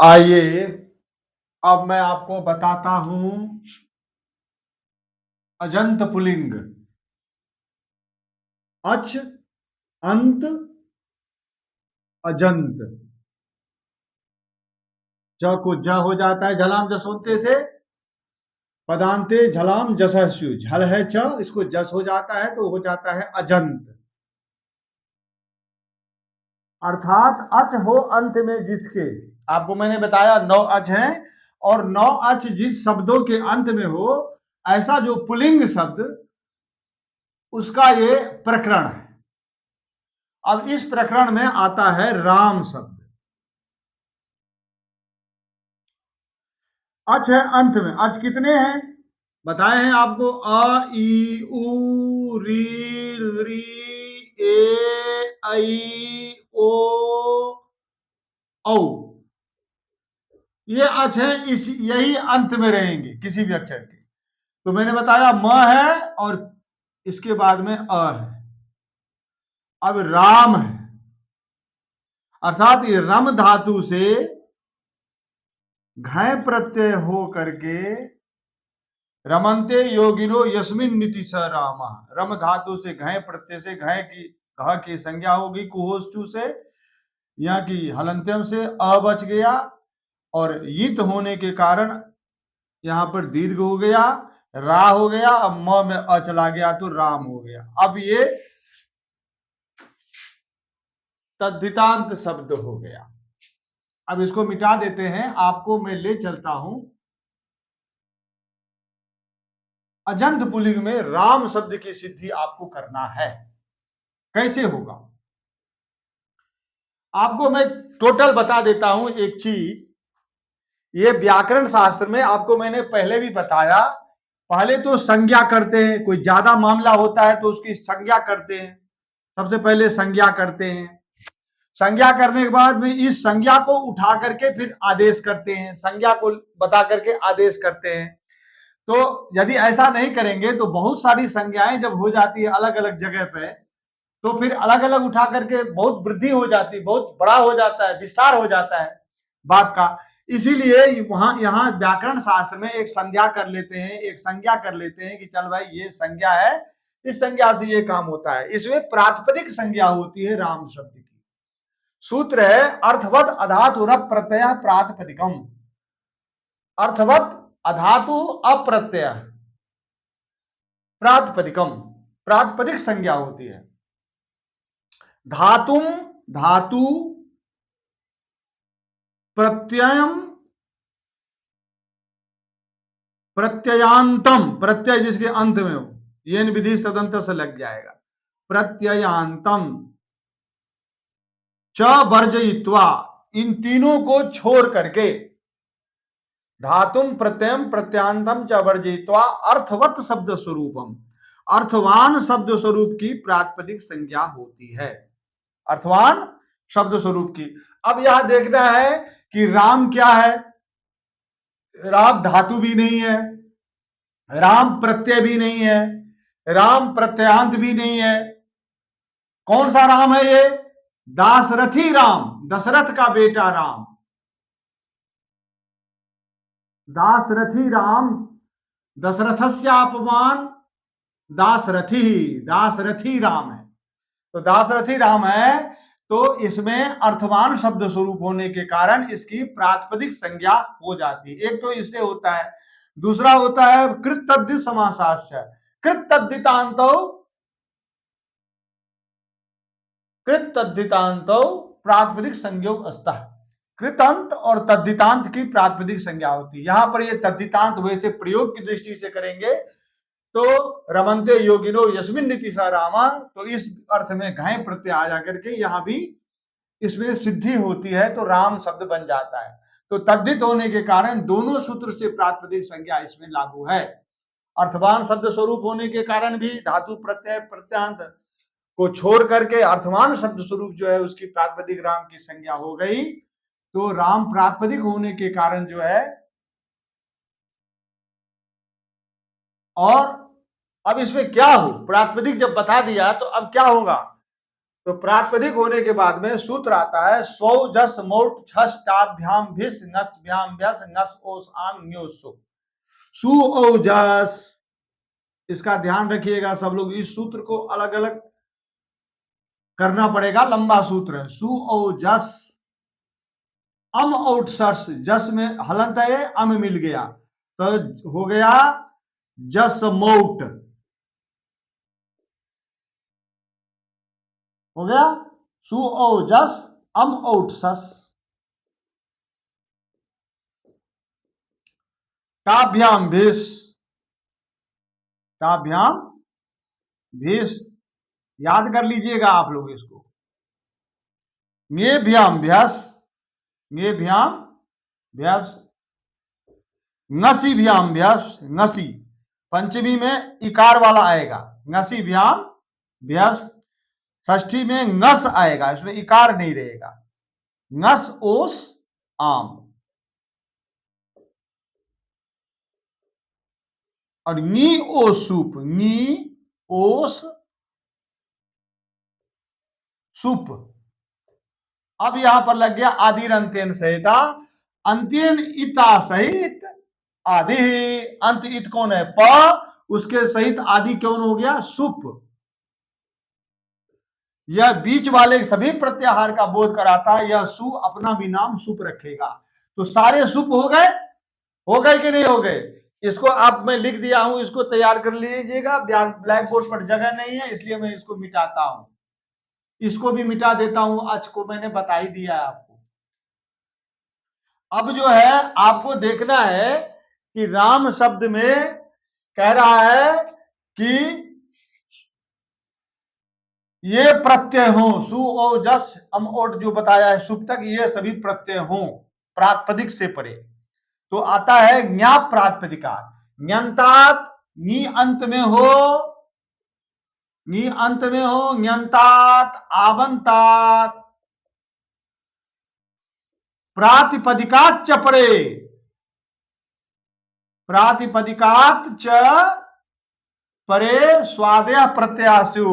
आइए अब मैं आपको बताता हूं अजंत पुल्लिंग। अच, अंत, अजंत। ज को ज हो जाता है झलाम जसोंते से, पदांते झलाम जसस्यु, झल है च, इसको जस हो जाता है तो हो जाता है अजंत। अर्थात अच हो अंत में जिसके, आपको मैंने बताया 9 अच हैं और 9 अच जिस शब्दों के अंत में हो, ऐसा जो पुल्लिंग शब्द, उसका ये प्रकरण है। अब इस प्रकरण में आता है राम शब्द। अच है अंत में, अच कितने हैं बताए हैं आपको, अ ई उ री री ए ऐ ओ औ। ये अच है, इस यही अंत में रहेंगे किसी भी अक्षर के। तो मैंने बताया म है और इसके बाद में अ है। अब राम है, अर्थात ये रम धातु से घय प्रत्यय हो करके रमन्ते योगिनो यस्मिन नीति स रामा। रम धातु से घय प्रत्यय से घय की घ की संज्ञा होगी कुहोष्टु से, यहाँ की हलंत्यम से अ बच गया और यित होने के कारण यहाँ पर दीर्घ हो गया, रा हो गया, अब म में अ चला गया तो राम हो गया। अब ये तद्धितांत शब्द हो गया। अब इसको मिटा देते हैं, आपको मैं ले चलता हूं अजंत पुल्लिंग में राम शब्द की सिद्धि आपको करना है। कैसे होगा आपको मैं टोटल बता देता हूं एक चीज। ये व्याकरण शास्त्र में आपको मैंने पहले भी बताया, पहले तो संज्ञा करते हैं, कोई ज्यादा मामला होता है तो उसकी संज्ञा करते हैं। सबसे पहले संज्ञा करते हैं, संज्ञा करने के बाद में इस संज्ञा को उठा करके फिर आदेश करते हैं, संज्ञा को बता करके आदेश करते हैं। तो यदि ऐसा नहीं करेंगे तो बहुत सारी संज्ञाएं जब हो जाती है अलग अलग जगह पे, तो फिर अलग अलग उठा करके बहुत वृद्धि हो जाती है, बहुत बड़ा हो जाता है, विस्तार हो जाता है बात का। इसीलिए वहां यहाँ व्याकरण शास्त्र में एक संज्ञा कर लेते हैं, एक संज्ञा कर लेते हैं कि चल भाई ये संज्ञा है, इस संज्ञा से ये काम होता है। इसमें प्रातिपदिक संज्ञा होती है राम शब्द की। सूत्र है अर्थवत अधातु रप प्रत्यय प्रातिपदिकम। अर्थवत अधातु अप्रत्यय प्रातिपदिकम, प्रातिपदिक संज्ञा होती है। धातुम धातु प्रत्ययम प्रत्ययांतम, प्रत्यय जिसके अंत में हो, ये विधि तदंत से लग जाएगा। प्रत्ययांतम च वर्जयित्वा, इन तीनों को छोड़ करके, धातुम प्रत्ययम प्रत्यांतम च वर्जयित्वा अर्थवत शब्द स्वरूपम, अर्थवान शब्द स्वरूप की प्रातिपदिक संज्ञा होती है। अर्थवान शब्द स्वरूप की। अब यह देखना है कि राम क्या है। राम धातु भी नहीं है, राम प्रत्यय भी नहीं है, राम प्रत्यांत भी नहीं है। कौन सा राम है ये? दासरथी राम, दशरथ का बेटा राम, दासरथी राम, दशरथस्यापमान दासरथी, दासरथी राम है। तो दासरथी राम है, तो इसमें अर्थवान शब्द स्वरूप होने के कारण इसकी प्रातिपदिक संज्ञा हो जाती है। एक तो इससे होता है, दूसरा होता है कृत तद्धित समासाश्च। कृत तद्धितांतो, कृत तद्धितांतो प्रातिपदिक संयोग अस्तः। कृतांत और तद्धितांत की प्रातिपदिक संज्ञा होती है। यहां पर ये तद्धितांत वैसे प्रयोग की दृष्टि से करेंगे तो रमन्ते योगिनो यस्मिन नीति सा रामा, तो इस अर्थ में घय प्रत्यय आ जाकर के यहां भी इसमें सिद्धि होती है तो राम शब्द बन जाता है। तो तद्धित होने के कारण दोनों सूत्र से प्रातिपदिक संज्ञा इसमें लागू है। अर्थवान शब्द स्वरूप होने के कारण भी धातु प्रत्यय प्रत्यांत को छोड़ करके अर्थवान शब्द स्वरूप जो है उसकी प्रातिपदिक राम की संज्ञा हो गई। तो राम प्रातिपदिक होने के कारण जो है, और अब इसमें क्या हो, प्रातिपदिक जब बता दिया तो अब क्या होगा, तो प्रातिपदिक होने के बाद में सूत्र आता है स्वौ जस मोट छस टाभ्याम भिस नस भ्याम व्यस नस ओस आम न्यो सु औ जस। इसका ध्यान रखिएगा सब लोग, इस सूत्र को अलग अलग करना पड़ेगा, लंबा सूत्र है। सु औ जस अम औट सर्स, जस में हलंत है, अम मिल गया तो हो गया जस मौट, हो गया सु औ जस अम औट सस। टाभ्याम भिस, टाभ्याम भिस, याद कर लीजिएगा आप लोग इसको। ङेभ्याम भ्यस, ङेभ्याम भ्यस, ङसीभ्याम भ्यस, ङसी पंचमी में इकार वाला आएगा, ङसीभ्याम भ्यस। षष्ठी में ङस आएगा, इसमें इकार नहीं रहेगा, ङस ओस आम। और नी ओ सूप, नी ओस सूप। अब यहां पर लग गया आदि अंत्यन सहिता, अंत्यन इता सहित आदि। अंत इत कौन है? प, उसके सहित आदि कौन हो गया? सुप। यह बीच वाले सभी प्रत्याहार का बोध कराता है। यह सु अपना भी नाम सुप रखेगा। तो सारे सुप हो गए, हो गए कि नहीं हो गए? इसको आप, मैं लिख दिया हूं, इसको तैयार कर लीजिएगा। ब्लैक बोर्ड पर जगह नहीं है, इसलिए मैं इसको मिटाता हूं। इसको भी मिटा देता हूं, आज को मैंने बता ही दिया है आपको। अब जो है आपको देखना है कि राम शब्द में कह रहा है कि ये प्रत्यय हो, सु ओ जस अम ओट जो बताया है सुप तक, ये सभी प्रत्यय हो प्रातिपदिक से परे। तो आता है ज्ञाप प्रातिपदिका, ज्ञंतात नी अंत में हो, नी अंत में हो, ज्ञंतात आवंतात प्रातिपदिकात च परे, प्रातिपदिकात च परे स्वादय प्रत्ययासु,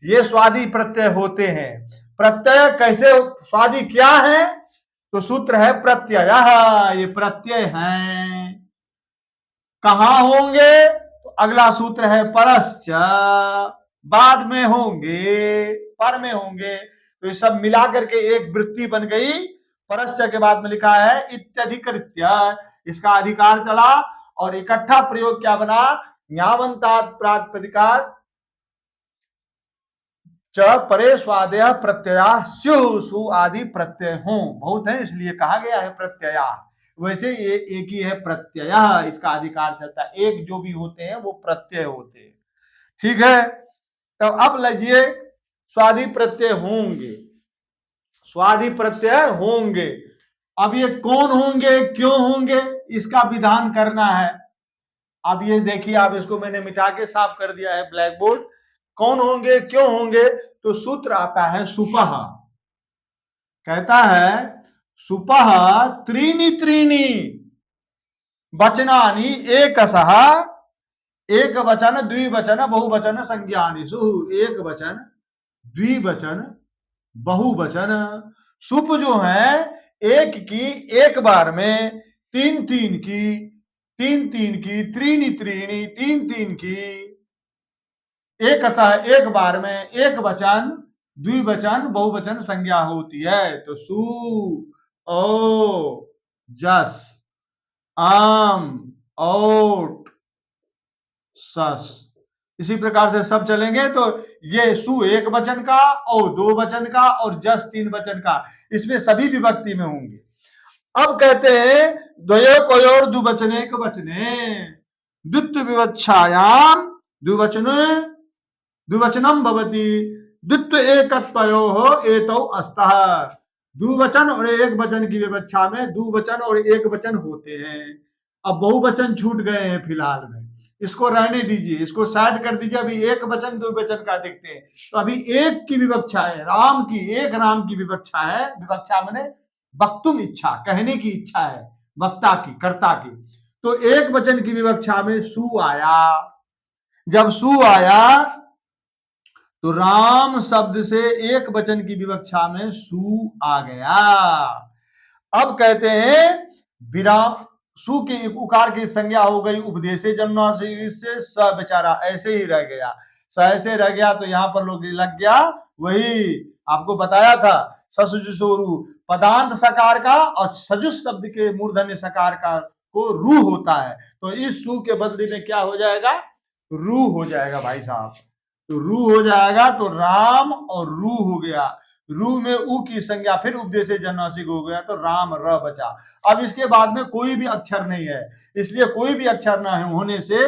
ये स्वादी प्रत्यय होते हैं। प्रत्यय कैसे स्वादी क्या है? तो सूत्र है प्रत्यय, ये प्रत्यय हैं। कहां होंगे? तो अगला सूत्र है परश्च, बाद में होंगे, पर में होंगे। तो ये सब मिला करके एक वृत्ति बन गई। परश्च के बाद में लिखा है इत्यधिकृत्य, इसका अधिकार चला और इकट्ठा प्रयोग क्या बना? ज्ञावंतात प्रातिपदिकात च परे स्वादय प्रत्यया स्यु, सु आदि प्रत्यय हो, बहुत है इसलिए कहा गया है प्रत्यया। वैसे ये एक ही है प्रत्यय, इसका अधिकार चलता है। एक जो भी होते हैं वो प्रत्यय होते हैं, ठीक है। तो अब लीजिए स्वादि प्रत्यय होंगे, स्वादि प्रत्यय होंगे। अब ये कौन होंगे, क्यों होंगे, इसका विधान करना है। अब ये देखिए, आप इसको मैंने मिटा के साफ कर दिया है ब्लैक बोर्ड। कौन होंगे, क्यों होंगे? तो सूत्र आता है सुपह, कहता है सुपह त्रीणि त्रीणि वचनानि एकसः, एक वचन द्विवचन बहुवचन संज्ञानिषु, एक वचन द्विवचन बहुवचन। सुप जो है एक की एक बार में, तीन तीन की तीन तीन की, त्रीणि त्रीणि तीन तीन की, एक एक बार में, एक वचन द्विवचन बहुवचन संज्ञा होती है। तो सु ओ जस आम औट सस, इसी प्रकार से सब चलेंगे। तो ये सु एक वचन का, और दो वचन का, और जस तीन वचन का, इसमें सभी विभक्ति में होंगे। अब कहते हैं द्वयो कयोर द्विवचने क वचने द्वित्व विवक्षायाम द्विवचने द्विवचनम भवति द्वित्व एकत्वयोः एतौ अस्तः। द्विवचन और एक वचन की विवक्षा में द्विवचन और एक वचन होते हैं। अब बहुवचन छूट गए हैं फिलहाल में, इसको रहने दीजिए, इसको साइड कर दीजिए। अभी एक वचन द्विवचन का देखते हैं। तो अभी एक की विवक्षा है, राम की, एक राम की विवक्षा है। विवक्षा माने वक्तुम इच्छा, कहने की इच्छा है, वक्ता की, कर्ता की। तो एक वचन की विवक्षा में सु आया। जब सु आया तो राम शब्द से एक वचन की विवक्षा में सु आ गया। अब कहते हैं विराम, सु की उकार की संज्ञा हो गई उपदेशे जन्मांसी से स बेचारा ऐसे ही रह गया, स ऐसे रह गया तो यहां पर लोग लग गया वही आपको बताया था ससुजुसोरु पदांत सकार का और सजुस शब्द के मूर्धन्य सकार का को रू होता है, तो इस सु के बदले में क्या हो जाएगा, रू हो जाएगा भाई साहब। तो रू हो जाएगा तो राम और रू हो गया, रू में उ की संज्ञा फिर उपदेश जन्मासिक हो गया तो राम र बचा। अब इसके बाद में कोई भी अक्षर नहीं है, इसलिए कोई भी अक्षर ना होने से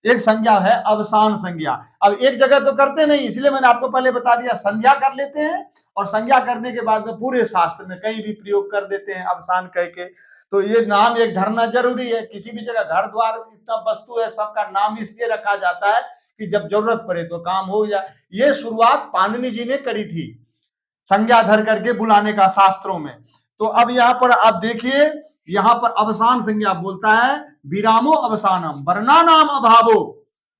एक संज्ञा है अवसान संज्ञा। अब एक जगह तो करते नहीं, इसलिए मैंने आपको पहले बता दिया संज्ञा कर लेते हैं और संज्ञा करने के बाद में पूरे शास्त्र में कहीं भी प्रयोग कर देते हैं अवसान कह के। तो ये नाम एक धरना जरूरी है, किसी भी जगह घर द्वार इतना वस्तु है सबका नाम इसलिए रखा जाता है कि जब जरूरत पड़े तो काम हो जाए। ये शुरुआत पाणिनि जी ने करी थी संज्ञा धर करके बुलाने का शास्त्रों में। तो अब यहाँ पर आप देखिए, यहाँ पर अवसान संज्ञा बोलता है विरामो अवसानम वर्णानाम अभावो,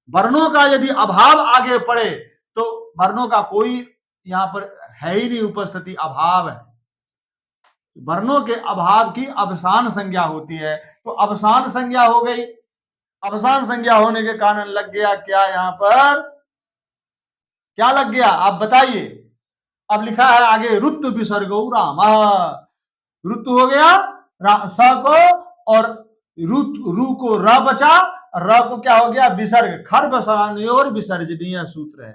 वर्णों का यदि अभाव आगे पड़े तो वर्णों का कोई यहाँ पर है ही नहीं उपस्थिति, अभाव है, वर्णों के अभाव की अवसान संज्ञा होती है। तो अवसान संज्ञा हो गई, अवसान संज्ञा होने के कारण लग गया क्या, यहाँ पर क्या लग गया आप बताइए। अब लिखा है आगे ऋतु विसर्गो राम, ऋतु हो गया स को और रू को र बचा, र को क्या हो गया विसर्ग, खर वसानयोर विसर्जनीय सूत्र है,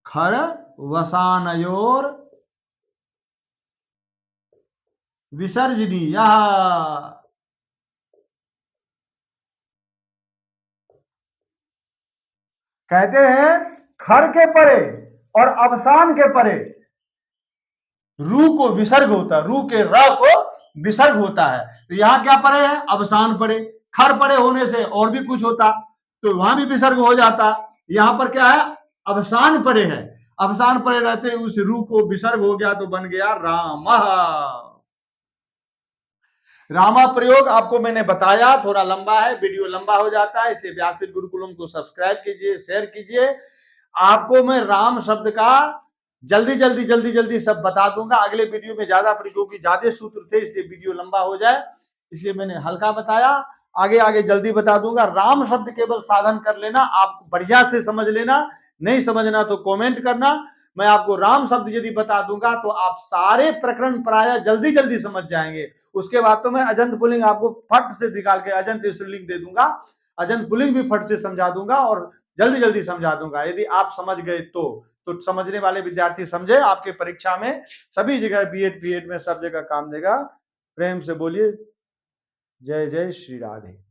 खर वसानयोर विसर्जनीय। कहते हैं खर के परे और अवसान के परे रू को विसर्ग होता है, रू के र को विसर्ग होता है, तो यहां क्या परे है अवसान परे, खर परे होने से और भी कुछ होता तो वहां भी विसर्ग हो जाता, यहां पर क्या है अवसान परे है, अवसान परे रहते उस रू को विसर्ग हो गया तो बन गया राम। रामा प्रयोग आपको मैंने बताया, थोड़ा लंबा है, वीडियो लंबा हो जाता है, इसलिए व्यासपीठ गुरुकुलम को सब्सक्राइब कीजिए, शेयर कीजिए। आपको मैं राम शब्द का जल्दी सब बता दूंगा अगले वीडियो में, ज्यादा क्योंकि ज्यादा सूत्र थे इसलिए वीडियो लंबा हो जाए, इसलिए मैंने हल्का बताया, आगे जल्दी बता दूंगा। राम शब्द केवल साधन कर लेना, आप बढ़िया से समझ लेना, नहीं समझना तो कमेंट करना, मैं आपको राम शब्द यदि बता दूंगा तो आप सारे प्रकरण प्राय जल्दी समझ जाएंगे। उसके बाद तो मैं अजंत पुल्लिंग आपको फट से निकाल के अजंत स्त्रीलिंग दे दूंगा, अजंत पुल्लिंग भी फट से समझा दूंगा और जल्दी समझा दूंगा, यदि आप समझ गए तो समझने वाले विद्यार्थी समझे, आपके परीक्षा में सभी जगह बीएड में सब जगह काम देगा। प्रेम से बोलिए जय जय श्री राधे।